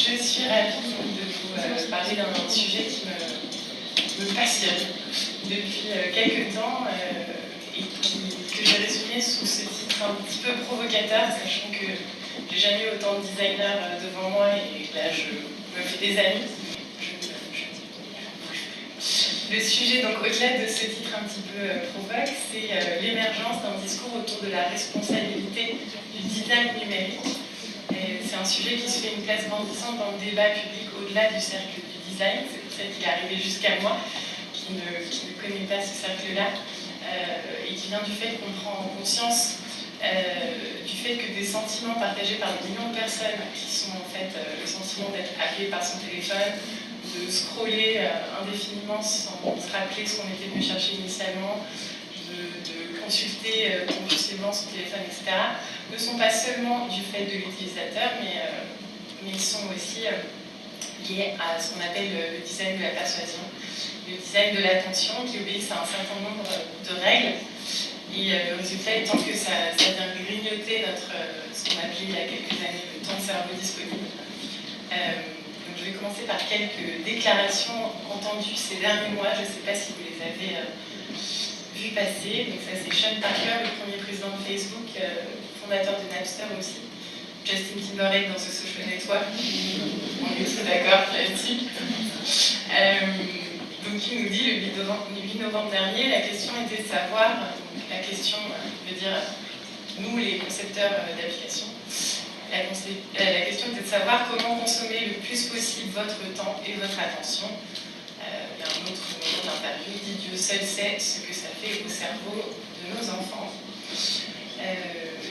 Je suis ravie de vous parler d'un sujet qui me passionne depuis quelques temps et que j'ai résumé sous ce titre un petit peu provocateur, sachant que j'ai jamais eu autant de designers devant moi et là je me fais des amis. Le sujet, donc au-delà de ce titre un petit peu provoque, c'est l'émergence d'un discours autour de la responsabilité du design numérique. C'est un sujet qui se fait une place grandissante dans le débat public au-delà du cercle du design. C'est pour ça qu'il est arrivé jusqu'à moi, qui ne connaît pas ce cercle-là, et qui vient du fait qu'on prend conscience du fait que des sentiments partagés par des millions de personnes, qui sont en fait le sentiment d'être happé par son téléphone, de scroller indéfiniment sans se rappeler ce qu'on était venu chercher initialement, de consulter compulsivement son téléphone, etc., ne sont pas seulement du fait de l'utilisateur, mais ils sont aussi liés à ce qu'on appelle le design de la persuasion, le design de l'attention, qui obéissent à un certain nombre de règles. Et le résultat étant que ça vient grignoter ce qu'on appelait il y a quelques années le temps de cerveau disponible. Donc je vais commencer par quelques déclarations entendues ces derniers mois. Je ne sais pas si vous les avez vues passer. Donc ça, c'est Sean Parker, le premier président de Facebook, fondateur de Napster aussi. Justin Timberlake dans ce social network. On est tous d'accord là-dessus. Donc il nous dit le 8 novembre dernier, la question était de savoir, la question veut dire nous les concepteurs d'applications, la question était de savoir comment consommer le plus possible votre temps et votre attention. Il y a un autre moment d'interview qui dit Dieu seul sait ce que ça fait au cerveau de nos enfants.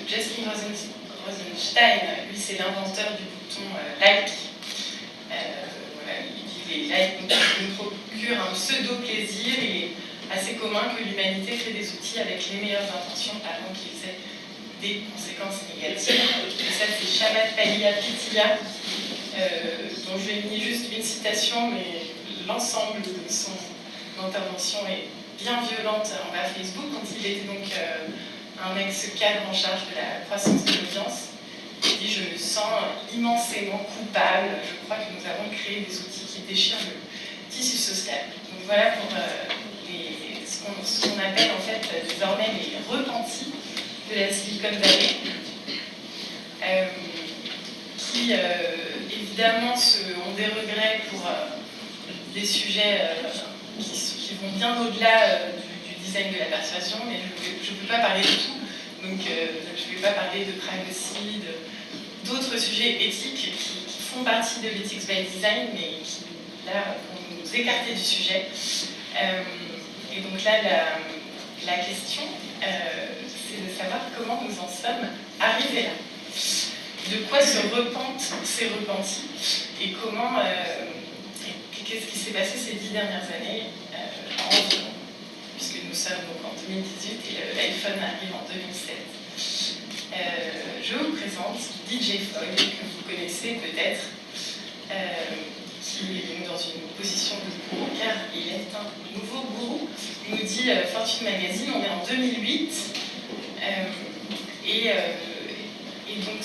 Justin Rosenstein, lui c'est l'inventeur du bouton like. Il dit les likes nous procurent un pseudo-plaisir. Il est assez commun que l'humanité crée des outils avec les meilleures intentions avant qu'ils aient des conséquences négatives. Et ça, c'est Shamat Palihapitiya, dont je vais mis juste une citation, mais l'ensemble de son intervention est bien violente envers Facebook, quand il était donc un ex-cadre en charge de la croissance de l'audience. Il dit « Je me sens immensément coupable. Je crois que nous avons créé des outils qui déchirent le tissu social. » Donc voilà pour ce qu'on appelle en fait désormais les repentis de la Silicon Valley, qui évidemment ont des regrets pour des sujets qui vont bien au-delà du design de la persuasion, mais je ne peux pas parler de tout, donc je ne vais pas parler de privacy, d'autres sujets éthiques qui font partie de l'ethics by design, mais qui là vont nous écarter du sujet. Et donc là, la question, c'est de savoir comment nous en sommes arrivés là. De quoi se repentent ces repentis et comment, qu'est-ce qui s'est passé ces 10 dernières années environ, puisque nous sommes donc en 2018 et l'iPhone arrive en 2007. Je vous présente DJ Fogg, que vous connaissez peut-être, qui est dans une position de gourou, car il est un nouveau gourou. Il nous dit Fortune Magazine, on est en 2008, et donc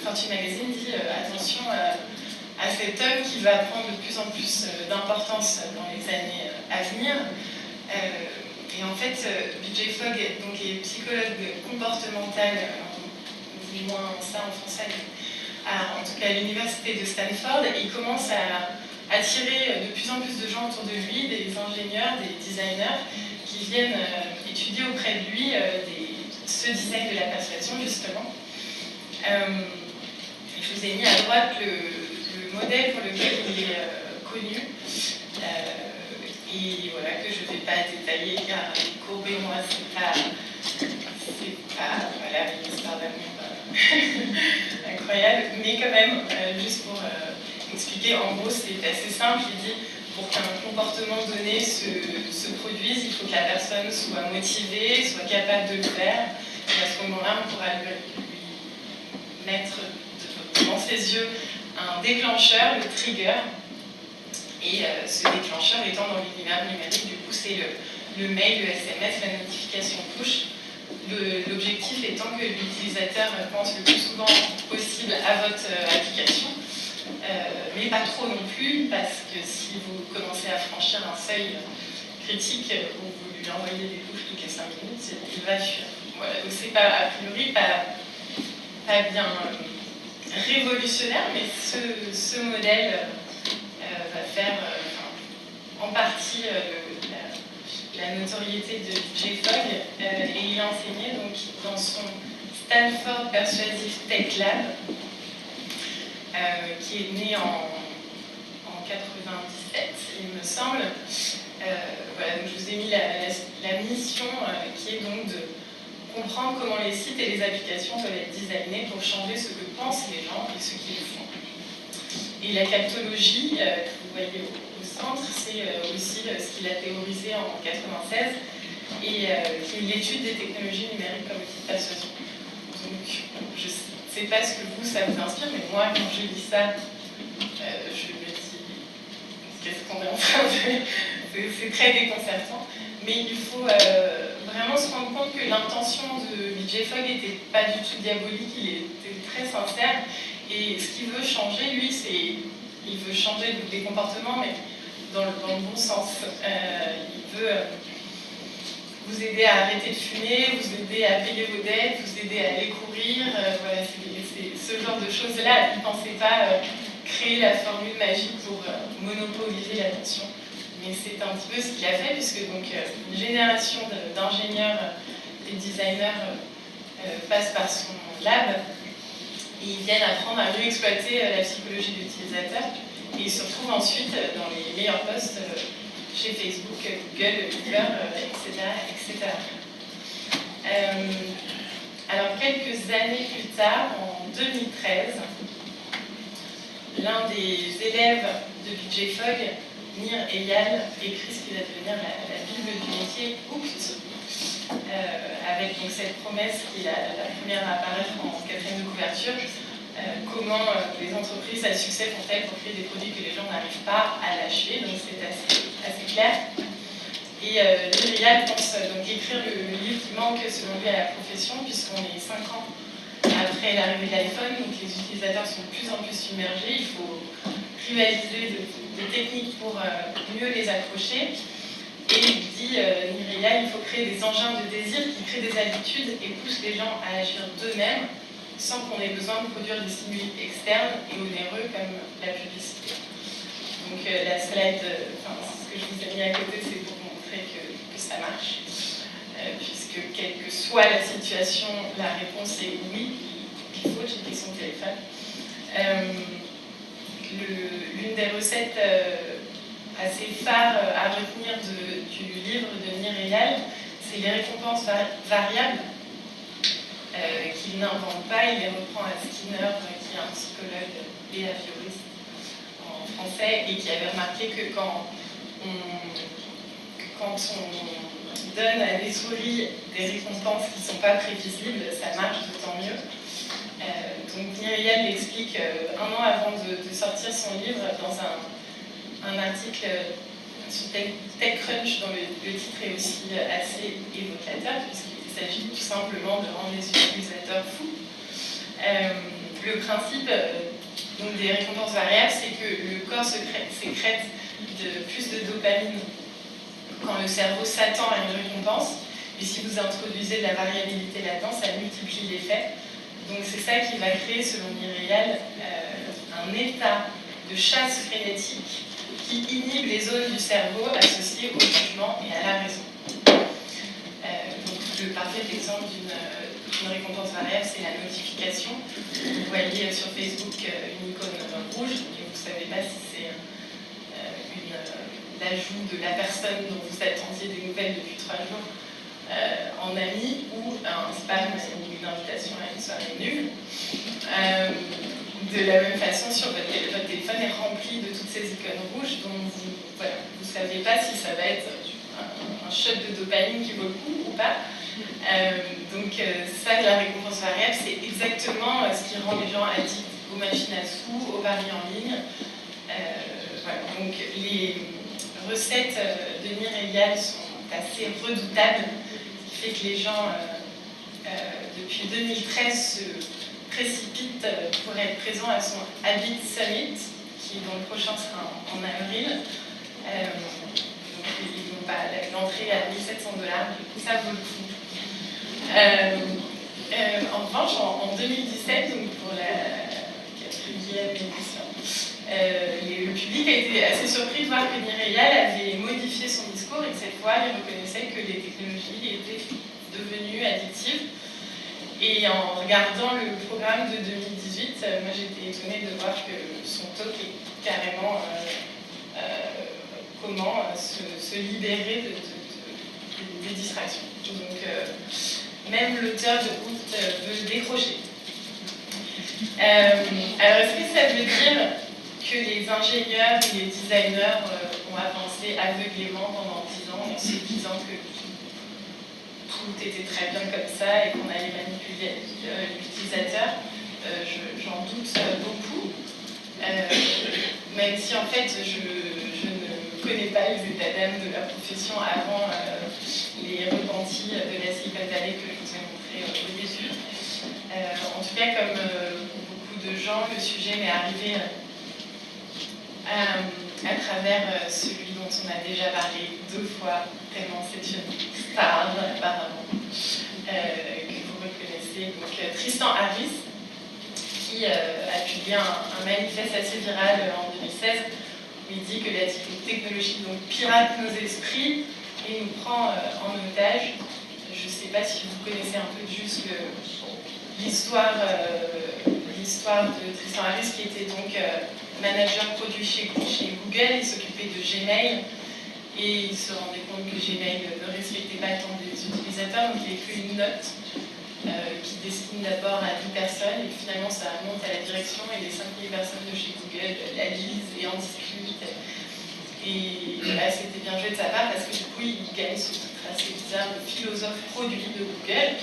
Fortune Magazine dit attention à cet homme qui va prendre de plus en plus d'importance dans les années à venir. Et en fait, BJ Fogg est psychologue comportemental, on dit moins ça en français, en tout cas à l'université de Stanford. Il commence à attirer de plus en plus de gens autour de lui, des ingénieurs, des designers, qui viennent étudier auprès de lui ce design de la persuasion, justement. Je vous ai mis à droite le modèle pour lequel il est connu, et voilà, que je ne vais pas détailler, car les courbes et moi, c'est pas voilà, une histoire d'amour incroyable, mais quand même, juste pour expliquer, en gros, c'est assez simple. Il dit, pour qu'un comportement donné se produise, il faut que la personne soit motivée, soit capable de le faire, et à ce moment-là, on pourra lui mettre devant ses yeux un déclencheur, le trigger, et ce déclencheur étant dans l'univers numérique, du coup, c'est le mail, le SMS, la notification push. L'objectif étant que l'utilisateur pense le plus souvent possible à votre application, mais mais pas trop non plus, parce que si vous commencez à franchir un seuil critique où vous lui envoyez des couches toutes les 5 minutes, il va fuir. Voilà, donc c'est pas, a priori pas bien révolutionnaire, mais ce modèle va faire en partie la notoriété de Jay Fogg, et il a enseigné donc, dans son Stanford Persuasive Tech Lab, qui est né en 97, il me semble. Voilà, donc je vous ai mis la mission qui est donc de comprendre comment les sites et les applications peuvent être designés pour changer ce que pensent les gens et ce qu'ils font. Et la captologie, que vous voyez au centre, c'est aussi ce qu'il a théorisé en 96, et qui est l'étude des technologies numériques comme outil de persuasion. Donc, je ne sais pas ce que ça vous inspire, mais moi, quand je lis ça, je me dis, qu'est-ce qu'on est en train de... C'est très déconcertant. Mais il faut vraiment se rendre compte que l'intention de Jay Fogg n'était pas du tout diabolique, il était très sincère. Et ce qu'il veut changer, lui, il veut changer des comportements, mais dans le bon sens. Il veut vous aider à arrêter de fumer, vous aider à payer vos dettes, vous aider à aller courir. Voilà, c'est ce genre de choses-là. Il ne pensait pas créer la formule magique pour monopoliser l'attention. Mais c'est un petit peu ce qu'il a fait, puisque donc, une génération d'ingénieurs et de designers passe par son lab, et ils viennent apprendre à mieux exploiter la psychologie de l'utilisateur, et ils se retrouvent ensuite dans les meilleurs postes chez Facebook, Google, Uber, etc. Alors, quelques années plus tard, en 2013, l'un des élèves de Jay Fogg, Nir Eyal, écrit ce qui va devenir la Bible du métier, avec donc cette promesse qui est la première à apparaître en 4e de couverture, comment les entreprises à succès font-elles pour créer des produits que les gens n'arrivent pas à lâcher, donc c'est assez clair. Et Nir Eyal pense donc écrire le livre qui manque selon lui à la profession, puisqu'on est 5 ans après l'arrivée de l'iPhone, donc les utilisateurs sont de plus en plus submergés, il faut rivaliser des techniques pour mieux les accrocher. Et il dit, Nir, il faut créer des engins de désir qui créent des habitudes et poussent les gens à agir d'eux-mêmes sans qu'on ait besoin de produire des stimuli externes et onéreux comme la publicité. Donc la slide, ce que je vous ai mis à côté, c'est pour montrer que ça marche. Puisque quelle que soit la situation, la réponse est oui, il faut checker son téléphone. L'une des recettes assez phares à retenir du livre de Nir Eyal, c'est les récompenses variables qu'il n'invente pas. Il les reprend à Skinner, qui est un psychologue behavioriste en français, et qui avait remarqué que quand on donne à des souris des récompenses qui ne sont pas prévisibles, ça marche d'autant mieux. Donc Nir Eyal l'explique 1 an avant de sortir son livre dans un article sur TechCrunch, dont le titre est aussi assez évocateur, puisqu'il s'agit tout simplement de rendre les utilisateurs fous. Le principe donc des récompenses variables, c'est que le corps sécrète plus de dopamine quand le cerveau s'attend à une récompense, et si vous introduisez de la variabilité là-dedans, ça multiplie l'effet. Donc c'est ça qui va créer, selon Nir Eyal, un état de chasse frénétique qui inhibe les zones du cerveau associées au jugement et à la raison. Donc le parfait exemple d'une récompense variable, c'est la notification. Vous voyez sur Facebook une icône rouge, et vous ne savez pas si c'est l'ajout de la personne dont vous attendiez des nouvelles depuis 3 jours en ami, ou un spam ou une invitation à une soirée nulle. De la même façon, votre téléphone est rempli de toutes ces icônes rouges dont vous ne savez pas si ça va être un shot de dopamine qui vaut le coup ou pas. Donc ça, la récompense variable, c'est exactement ce qui rend les gens addicts aux machines à sous, aux paris en ligne. Voilà. Donc les recettes de Nir Eyal sont assez redoutables, ce qui fait que les gens, depuis 2013, se précipitent pour être présents à son Habit Summit, qui dont le prochain sera en avril. L'entrée à 1 700 $, du coup ça vaut le coup. En revanche, en 2017, donc pour la 4e édition, le public a été assez surpris de voir que Mireille avait modifié son discours et que cette fois, il reconnaissait que les technologies étaient devenues addictives. Et en regardant le programme de 2018, moi j'étais étonnée de voir que son talk est carrément comment se libérer des distractions. Donc même l'auteur de Hoot veut décrocher. Alors est-ce que ça veut dire que les ingénieurs et les designers ont avancé aveuglément pendant 10 ans en se disant que tout était très bien comme ça et qu'on allait manipuler l'utilisateur? J'en doute beaucoup, même si en fait je ne connais pas les états d'âme de la profession avant les repentis de la Silicon Valley que je vous ai montré au début. En tout cas, comme pour beaucoup de gens, le sujet m'est arrivé à travers celui dont on a déjà parlé 2 fois, tellement c'est une star apparemment, que vous reconnaissez. Donc Tristan Harris, qui a publié un manifeste assez viral en 2016, où il dit que la technologie donc, pirate nos esprits et nous prend en otage. Je ne sais pas si vous connaissez un peu juste l'histoire de Tristan Harris, qui était donc manager produit chez Google. Il s'occupait de Gmail et il se rendait compte que Gmail ne respectait pas tant des utilisateurs, donc il a écrit une note qui destine d'abord à 10 personnes et puis finalement ça monte à la direction et les 5000 personnes de chez Google la lisent et en discutent. Et là c'était bien joué de sa part parce que du coup il gagne ce titre assez bizarre de philosophe produit de Google.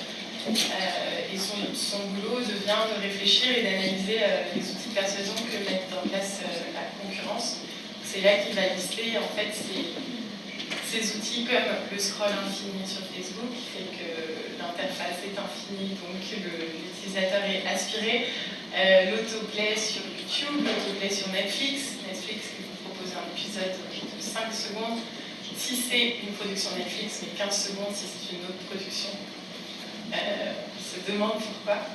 Et son boulot devient de réfléchir et d'analyser les outils de persuasion que met en place la concurrence. C'est là qu'il va lister en fait ces outils comme le scroll infini sur Facebook, qui fait que l'interface est infinie, donc l'utilisateur est aspiré, l'autoplay sur YouTube, l'autoplay sur Netflix qui vous propose un épisode de 5 secondes si c'est une production Netflix, mais 15 secondes si c'est une autre production. On se demande pourquoi.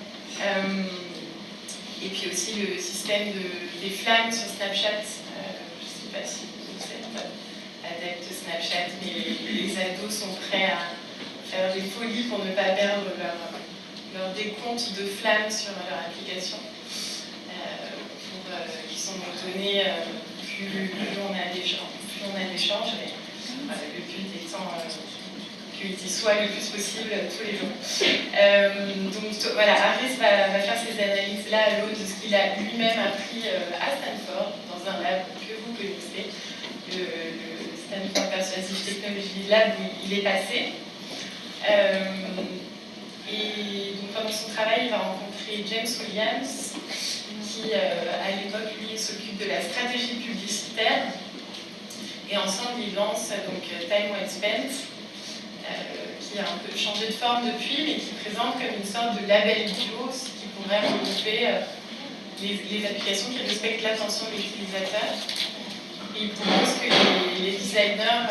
Et puis aussi le système des flammes sur Snapchat. Je ne sais pas si vous êtes adepte de Snapchat, mais les ados sont prêts à faire des folies pour ne pas perdre leur décompte de flammes sur leur application. Qui sont donnés plus on a d'échanges, mais le but étant qu'il y soit le plus possible tous les jours. Donc voilà, Harris va faire ces analyses-là à l'aune de ce qu'il a lui-même appris à Stanford, dans un lab que vous connaissez, le Stanford Persuasive Technology Lab, où il est passé. Et donc pendant son travail, il va rencontrer James Williams, qui à l'époque, lui, s'occupe de la stratégie publicitaire. Et ensemble, ils lancent donc Time Well Spent, qui a un peu changé de forme depuis, mais qui présente comme une sorte de label bio, qui pourrait regrouper les applications qui respectent l'attention de l'utilisateur. Et il propose que les designers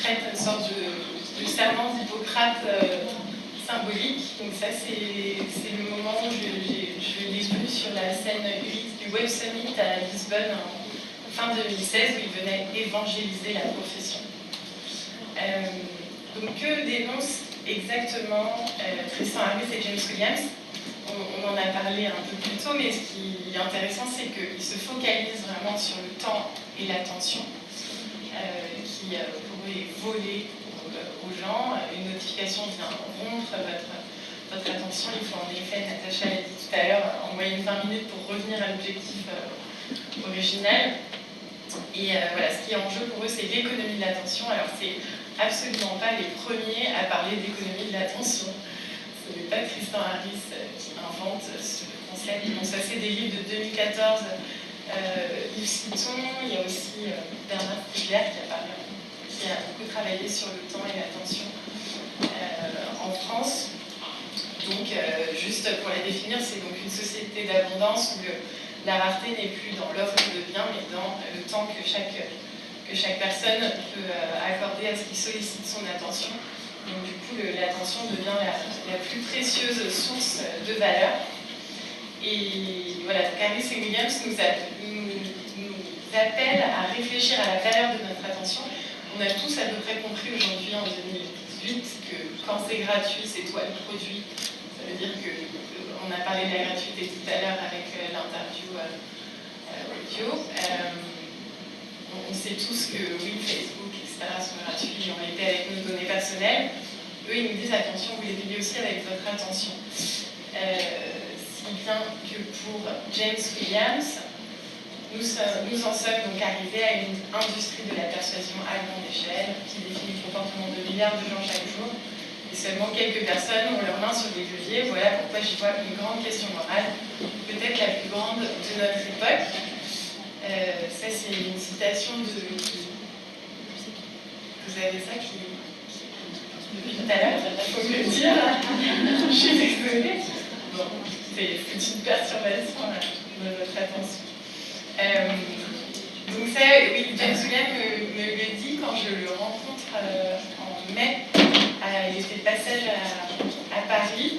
prêtent une sorte de serment d'Hippocrate symbolique. Donc ça, c'est le moment où je l'ai vu sur la scène UX du Web Summit à Lisbonne en fin 2016, où il venait évangéliser la profession. Donc que dénoncent exactement Tristan Harris et James Williams? On en a parlé un peu plus tôt, mais ce qui est intéressant, c'est qu'ils se focalisent vraiment sur le temps et l'attention, qui pour eux est volé aux gens. Une notification vient rompre votre attention. Il faut en effet, Natacha l'a dit tout à l'heure, en moyenne 20 minutes pour revenir à l'objectif original. Et voilà, ce qui est en jeu pour eux, c'est l'économie de l'attention. Alors, c'est absolument pas les premiers à parler d'économie de l'attention. Ce n'est pas Tristan Harris qui invente ce concept. Donc, ça, c'est des livres de 2014. Yves Citon, il y a aussi Bernard Stiegler qui a beaucoup travaillé sur le temps et l'attention en France. Donc, juste pour la définir, c'est donc une société d'abondance où la rareté n'est plus dans l'offre de biens, mais dans le temps que chaque personne peut accorder à ce qui sollicite son attention. Donc du coup, l'attention devient la plus précieuse source de valeur. Et voilà, donc Harris et Williams nous appellent à réfléchir à la valeur de notre attention. On a tous à peu près compris aujourd'hui, en 2018, que quand c'est gratuit, c'est toi le produit. Ça veut dire qu'on a parlé de la gratuité tout à l'heure avec l'interview audio. On sait tous que oui, Facebook, etc. sont gratuits, on les paie avec nos données personnelles. Eux, ils nous disent attention, vous les payez aussi avec votre attention. Si bien que pour James Williams, nous en sommes donc arrivés à une industrie de la persuasion à grande échelle qui définit le comportement de milliards de gens chaque jour. Et seulement quelques personnes ont leurs mains sur des leviers. Voilà pourquoi j'y vois une grande question morale, peut-être la plus grande de notre époque. Ça, c'est une citation de... Vous avez ça qui depuis tout à l'heure, il faut me le dire. Je suis désolée. Bon, c'est une perturbation de votre attention. Donc ça, oui, James Williams me le dit quand je le rencontre en mai. Il était de passage à Paris,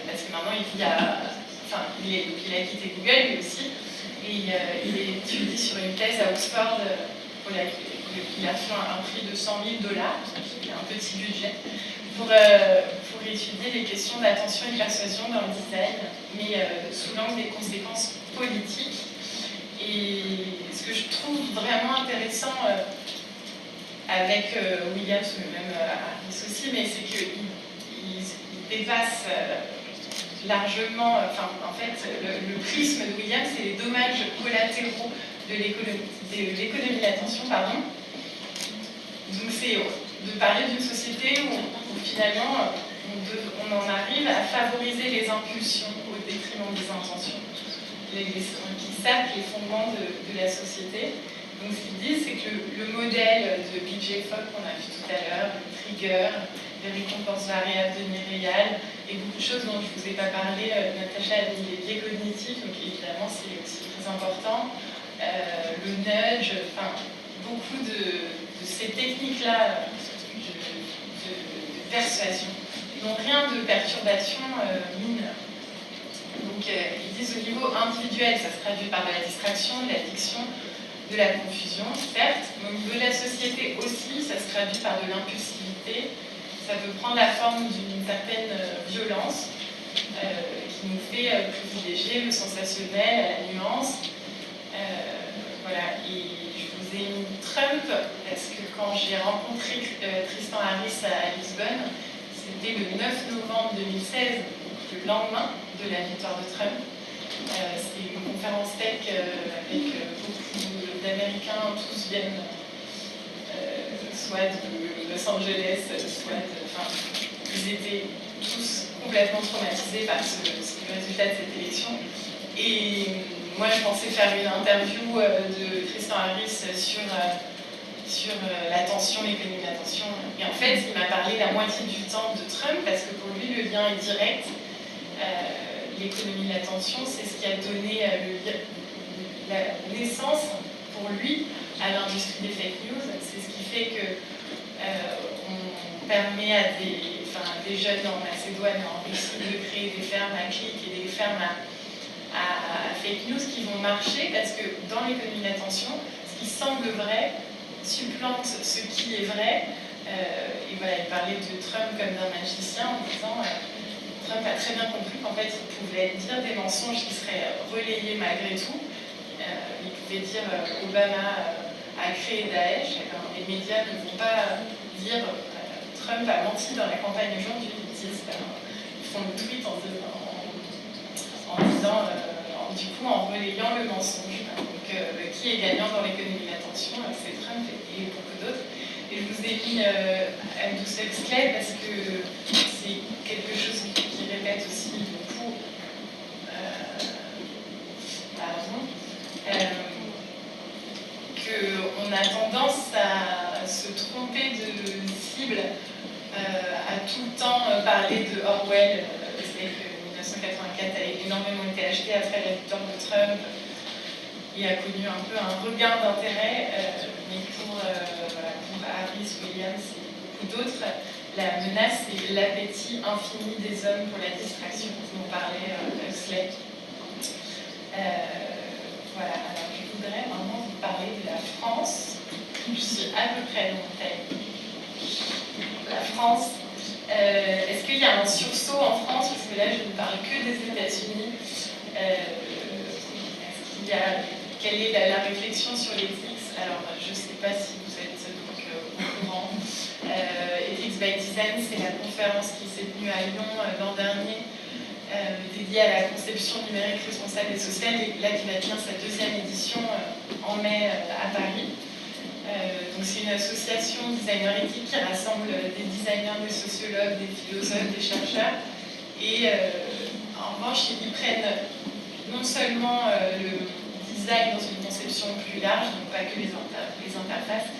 parce que maintenant il vit il a quitté Google lui aussi, et il étudie sur une thèse à Oxford il a fait un prix de $100 000, il a un petit budget, pour étudier les questions d'attention et de persuasion dans le design, mais sous l'angle des conséquences politiques. Et ce que je trouve vraiment intéressant avec Williams, même Harris aussi, mais c'est qu'il dépasse largement, en fait, le prisme de Williams, c'est les dommages collatéraux de l'économie de l'attention, pardon. Donc c'est de parler d'une société où finalement on en arrive à favoriser les impulsions au détriment des intentions, qui sapent les fondements de la société. Donc ce qu'ils disent, c'est que le modèle de BJ Fogg qu'on a vu tout à l'heure, le trigger, les récompenses variables de Myrial, et beaucoup de choses dont je ne vous ai pas parlé, Natacha a mis les biais cognitifs, donc évidemment c'est aussi très important, le nudge, beaucoup de ces techniques-là de persuasion n'ont rien de perturbation mineure. Donc ils disent au niveau individuel, ça se traduit par de la distraction, de l'addiction, de la confusion, certes, mais au niveau de la société aussi, ça se traduit par de l'impulsivité. Ça peut prendre la forme d'une certaine violence qui nous fait privilégier le sensationnel à la nuance. Voilà, et je vous ai mis Trump parce que quand j'ai rencontré Tristan Harris à Lisbonne, c'était le 9 novembre 2016, le lendemain de la victoire de Trump. C'était une conférence tech avec beaucoup d'Américains, tous viennent soit de Los Angeles, soit ils étaient tous complètement traumatisés par le résultat de cette élection. Et moi, je pensais faire une interview de Tristan Harris sur l'attention, l'économie de l'attention. Et en fait, il m'a parlé la moitié du temps de Trump parce que pour lui, le lien est direct. L'économie de l'attention, c'est ce qui a donné la naissance pour lui à l'industrie des fake news. C'est ce qui fait que on permet à des jeunes en Macédoine, en Russie, de créer des fermes à clics et des fermes à fake news qui vont marcher parce que dans l'économie de l'attention, ce qui semble vrai supplante ce qui est vrai. Et voilà, il parlait de Trump comme d'un magicien en disant Trump a très bien compris qu'en fait il pouvait dire des mensonges qui seraient relayés malgré tout. Il pouvait dire Obama a créé Daesh. Les médias ne vont pas dire Trump a menti dans la campagne aujourd'hui. Ils font le tweet en disant du coup en relayant le mensonge. Donc qui est gagnant dans l'économie de l'attention, c'est Trump et beaucoup d'autres. Et je vous ai mis Aldous Huxley parce que c'est quelque chose qui répète aussi beaucoup. Qu'on a tendance à se tromper de cible, à tout le temps parler de Orwell, c'est que 1984 avec énormément été acheté après la victoire de Trump et a connu un peu un regain d'intérêt, mais pour Harris, Williams et beaucoup d'autres, la menace, c'est l'appétit infini des hommes pour la distraction, dont parlait Huxley. Voilà, alors je voudrais maintenant vous parler de la France. Je suis à peu près dans mon thème. La France. Est-ce qu'il y a un sursaut en France? Parce que là, je ne parle que des États-Unis. Quelle est la réflexion sur l'éthique? Alors, je ne sais pas si vous êtes donc, au courant. Ethics by Design, c'est la conférence qui s'est tenue à Lyon l'an dernier, dédiée à la conception numérique responsable et sociale, et là qui va tenir sa deuxième édition en mai à Paris. Donc c'est une association designer éthique qui rassemble des designers, des sociologues, des philosophes, des chercheurs, et en revanche ils prennent non seulement le design dans une conception plus large, donc pas que les interfaces,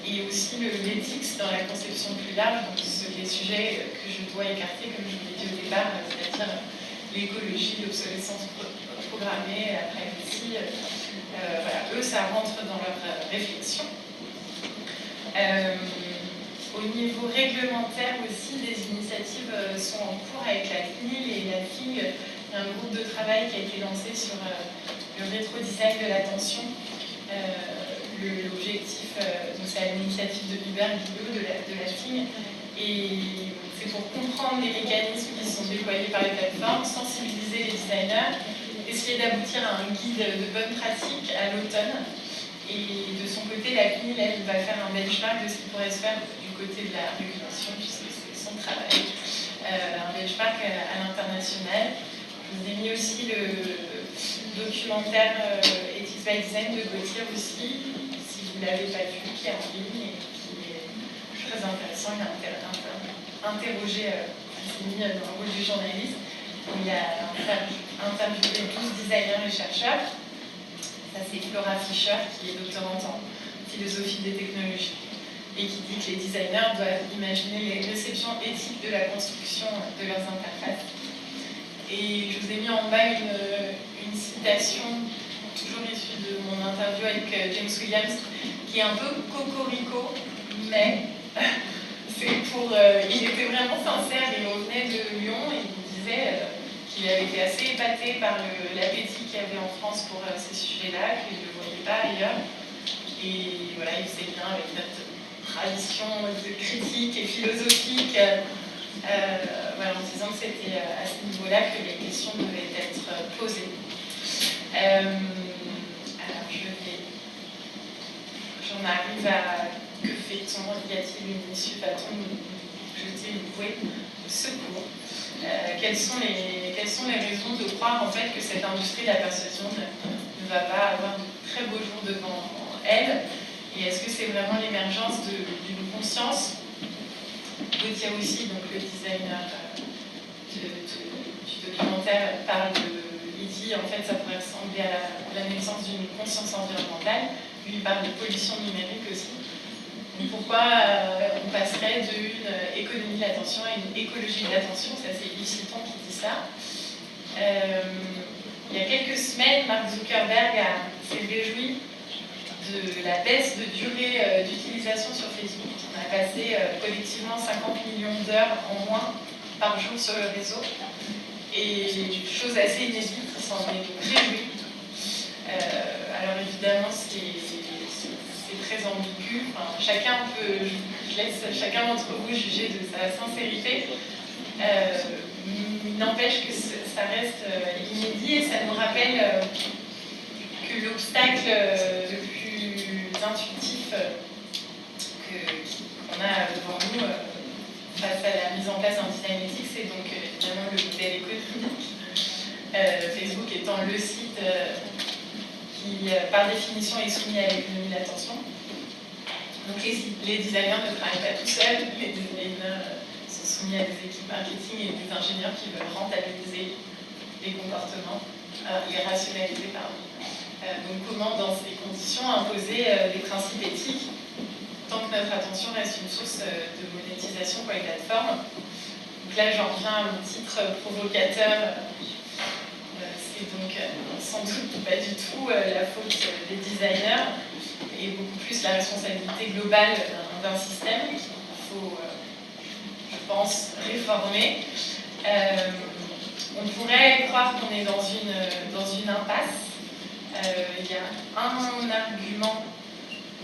et aussi l'éthique dans la conception plus large, donc les sujets que je dois écarter, comme je vous l'ai dit au départ, c'est-à-dire l'écologie, l'obsolescence programmée, la privacy. Voilà, eux, ça rentre dans leur réflexion. Au niveau réglementaire aussi, des initiatives sont en cours avec la CNIL et la FIG. Il y a un groupe de travail qui a été lancé sur le rétro-design de l'attention. L'objectif, c'est à l'initiative de Hubert Guillot de la FIG. Et c'est pour comprendre les mécanismes qui sont déployés par les plateformes, sensibiliser les designers, essayer d'aboutir à un guide de bonnes pratiques à l'automne. Et de son côté, la CNIL, elle va faire un benchmark de ce qui pourrait se faire du côté de la régulation, puisque c'est son travail. Un benchmark à l'international. Je vous ai mis aussi le documentaire Ethics by Design de Gauthier aussi, si vous ne l'avez pas vu, qui est en ligne et qui est très intéressant. Il a interrogé Anthony dans le rôle du journaliste. Il a interviewé 12 designers et chercheurs. Ça, c'est Flora Fischer, qui est doctorante en philosophie des technologies, et qui dit que les designers doivent imaginer les réceptions éthiques de la construction de leurs interfaces. Et je vous ai mis en bas une citation, toujours issue de mon interview avec James Williams, qui est un peu cocorico, mais c'est pour... il était vraiment sincère, il revenait de Lyon et il disait qu'il avait été assez épaté par l'appétit qu'il y avait en France pour ces sujets-là, qu'il ne le voyait pas ailleurs. Et voilà, il sait bien avec notre tradition de critique et philosophique, voilà, en disant que c'était à ce niveau-là que les questions devaient être posées. Alors j'en arrive à que fait-on? Y a-t-il une issue? Va-t-on nous jeter une bouée de secours? Quelles sont les raisons de croire en fait que cette industrie de la persuasion ne va pas avoir de très beaux jours devant elle? Et est-ce que c'est vraiment l'émergence d'une conscience? Gauthier aussi, donc le designer du documentaire, il dit en fait ça pourrait ressembler à la naissance d'une conscience environnementale. Lui il parle de pollution numérique aussi. Donc pourquoi on passerait d'une économie de l'attention à une écologie de l'attention? Ça, c'est Yves Citon qui dit ça. Il y a quelques semaines, Mark Zuckerberg s'est réjoui de la baisse de durée d'utilisation sur Facebook. On a passé collectivement 50 millions d'heures en moins par jour sur le réseau. Et chose assez inédite, il s'en est donc réjoui. Alors évidemment, c'est très ambigu. Enfin, je laisse chacun d'entre vous juger de sa sincérité. Il n'empêche que ça reste inédit et ça nous rappelle que l'obstacle le plus intuitif qu'on a devant nous face à la mise en place d'un design éthique, c'est donc évidemment le modèle économique. Facebook étant le site qui, par définition, est soumis à l'économie de l'attention. Donc les designers ne travaillent pas tout seuls, les designers sont soumis à des équipes marketing et des ingénieurs qui veulent rentabiliser les comportements, les rationaliser, pardon. Donc comment, dans ces conditions, imposer des principes éthiques tant que notre attention reste une source de monétisation pour les plateformes? Donc là, j'en reviens à mon titre provocateur. C'est donc sans doute pas du tout la faute des designers, et beaucoup plus la responsabilité globale d'un système qu'il faut, je pense, réformer. On pourrait croire qu'on est dans une impasse. Il y a un argument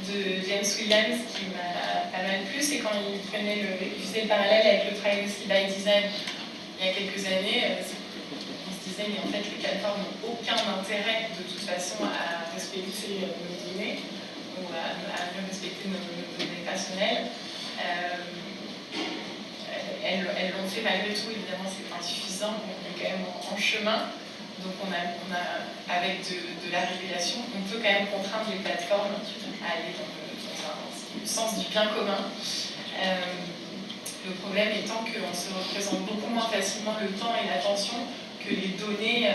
de James Williams qui m'a pas mal plu, c'est quand il faisait le parallèle avec le privacy by design il y a quelques années. On se disait, mais en fait, les plateformes n'ont aucun intérêt de toute façon à respecter nos données ou à respecter nos données personnelles. Elles l'ont fait malgré tout, évidemment, c'est insuffisant, on est quand même en chemin. Donc avec de la régulation, on peut quand même contraindre les plateformes à aller dans le sens du bien commun. Le problème étant qu'on se représente beaucoup moins facilement le temps et l'attention que les données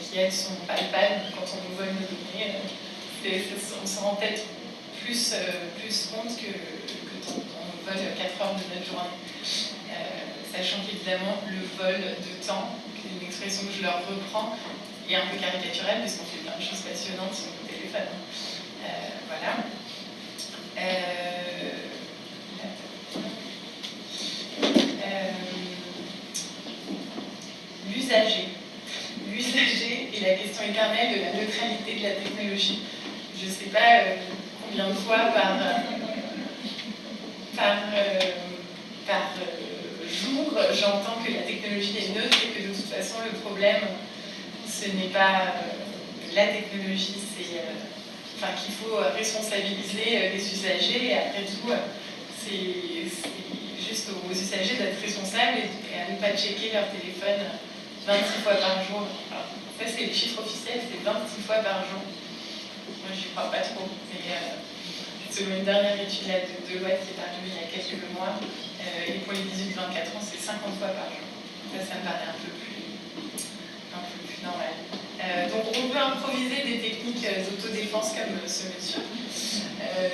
qui, elles, sont palpables quand on nous vole nos données. On s'en rend peut-être plus compte que quand on nous vole 4 heures de notre journée. Sachant qu'évidemment, le vol de temps, une expression que je leur reprends, est un peu caricaturelle, puisqu'on fait plein de choses passionnantes sur nos téléphones. Voilà. L'usager est la question éternelle de la neutralité de la technologie. Je ne sais pas combien de fois par jour j'entends que la technologie est neutre et que de toute façon le problème ce n'est pas la technologie, c'est qu'il faut responsabiliser les usagers, et après tout c'est juste aux usagers d'être responsables et à ne pas checker leur téléphone 26 fois par jour. Alors, ça c'est les chiffres officiels, c'est 26 fois par jour. Moi j'y crois pas trop, mais selon une dernière étude de Deloitte qui est parue il y a quelques mois, et pour les 18-24 ans, c'est 50 fois par jour. Ça me paraît un peu plus normal. Donc on peut improviser des techniques d'autodéfense comme ce monsieur,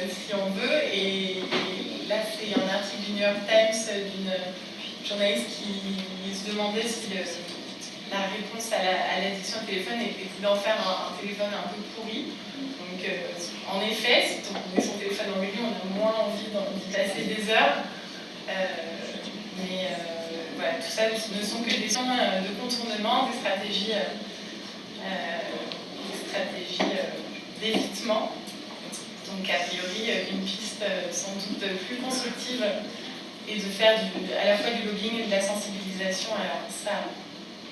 si on veut. Et là, c'est un article du New York Times d'une journaliste qui se demandait si la réponse à l'addiction au téléphone était d'en faire un téléphone un peu pourri. Donc, en effet, si on met son téléphone en milieu, on a moins envie d'y passer des heures. Voilà, tout ça ne sont que des questions de contournement, des stratégies d'évitement. Donc, a priori, une piste sans doute plus constructive est de faire à la fois du lobbying et de la sensibilisation. Alors, ça,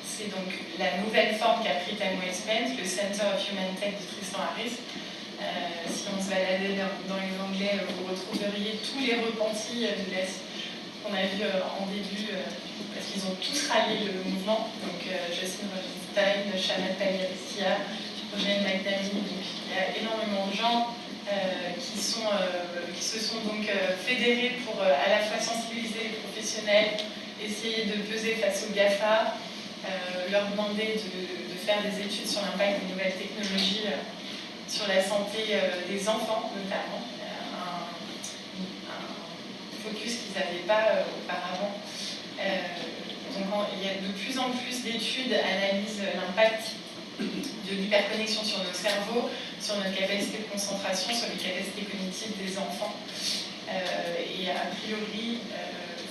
c'est donc la nouvelle forme qu'a pris Time Well Spent, le Center of Human Tech de Tristan Harris. Si on se baladait dans les onglets, vous retrouveriez tous les repentis de l'Est qu'on a vu en début, parce qu'ils ont tous rallié le mouvement. Donc, Justin Rosenstein, Shaman Pagliaristia, Eugène McNamee. Donc, il y a énormément de gens qui se sont donc fédérés pour à la fois sensibiliser les professionnels, essayer de peser face aux GAFA, leur demander de faire des études sur l'impact des nouvelles technologies sur la santé des enfants, notamment. Focus qu'ils n'avaient pas auparavant. Donc il y a de plus en plus d'études analysent l'impact de l'hyperconnexion sur nos cerveaux, sur notre capacité de concentration, sur les capacités cognitives des enfants. Et a priori,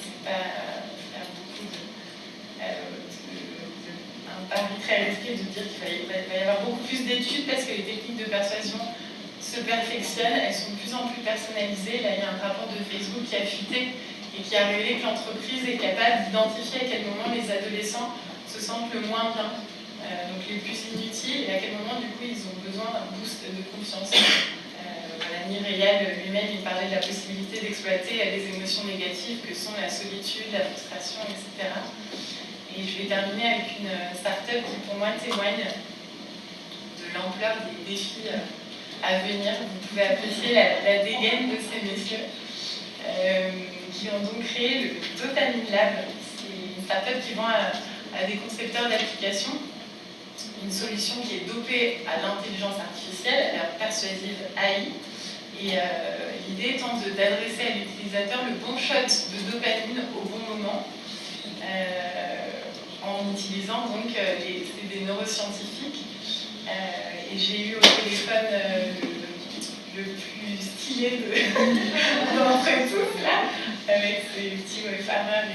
c'est pas beaucoup un pari très risqué de dire qu'il va y avoir beaucoup plus d'études parce que les techniques de persuasion se perfectionnent, elles sont de plus en plus personnalisées. Là, il y a un rapport de Facebook qui a fuité et qui a révélé que l'entreprise est capable d'identifier à quel moment les adolescents se sentent le moins bien, donc les plus inutiles, et à quel moment, du coup, ils ont besoin d'un boost de confiance. Neil Rayal lui-même, il parlait de la possibilité d'exploiter des émotions négatives que sont la solitude, la frustration, etc. Et je vais terminer avec une start-up qui, pour moi, témoigne de l'ampleur des défis à venir. Vous pouvez apprécier la dégaine de ces messieurs qui ont donc créé le Dopamine Lab. C'est une start-up qui vend à des concepteurs d'applications une solution qui est dopée à l'intelligence artificielle, à la persuasive AI. Et l'idée étant d'adresser à l'utilisateur le bon shot de dopamine au bon moment en utilisant donc c'est des neuroscientifiques. Et j'ai eu au téléphone le plus stylé d'entre tous là, avec ses petits wayfarers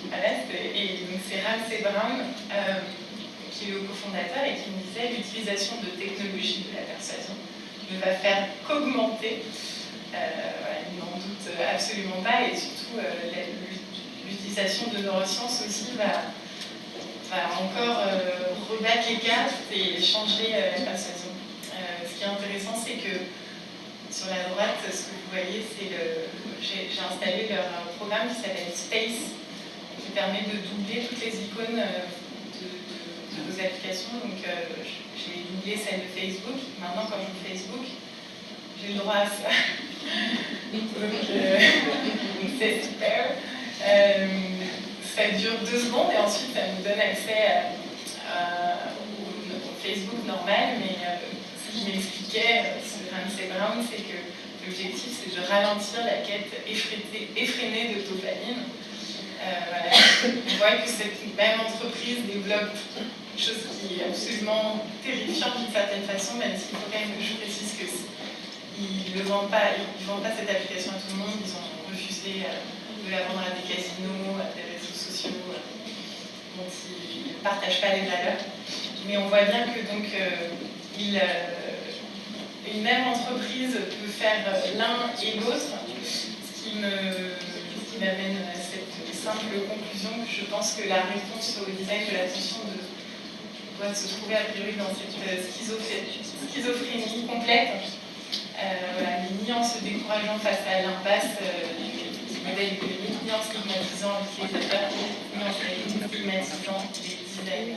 voilà, et donc c'est Ramsey Brown qui est le cofondateur et qui me disait l'utilisation de technologies de la persuasion ne va faire qu'augmenter, voilà, il n'en doute absolument pas, et surtout l'utilisation de neurosciences aussi va encore rebattre les cartes et changer la persuasion. Ce qui est intéressant, c'est que sur la droite, ce que vous voyez, c'est j'ai installé leur programme qui s'appelle Space, qui permet de doubler toutes les icônes de vos applications. Donc, j'ai doublé celle de Facebook. Maintenant, quand je joue Facebook, j'ai le droit à ça. Donc, c'est super. Ça dure 2 secondes et ensuite, ça nous donne accès au Facebook normal. Mais ce qu'il m'expliquait sur Ramsey Brown, c'est que l'objectif, c'est de ralentir la quête effrénée de dopamine. Voilà. On voit que cette même entreprise développe quelque chose qui est absolument terrifiant d'une certaine façon, même s'il faut quand même que je précise qu'ils ne vendent pas cette application à tout le monde. Ils ont refusé de la vendre à des casinos, à des réseaux sociaux dont ils ne partagent pas les valeurs. Mais on voit bien que donc une même entreprise peut faire l'un et l'autre, ce qui m'amène à cette simple conclusion que je pense que la réponse au design de l'attention doit se trouver a priori dans cette schizophrénie complète, voilà, ni en se décourageant face à l'impasse du modèle économique, ni en stigmatisant l'utilisateur, ni en stigmatisant les designers.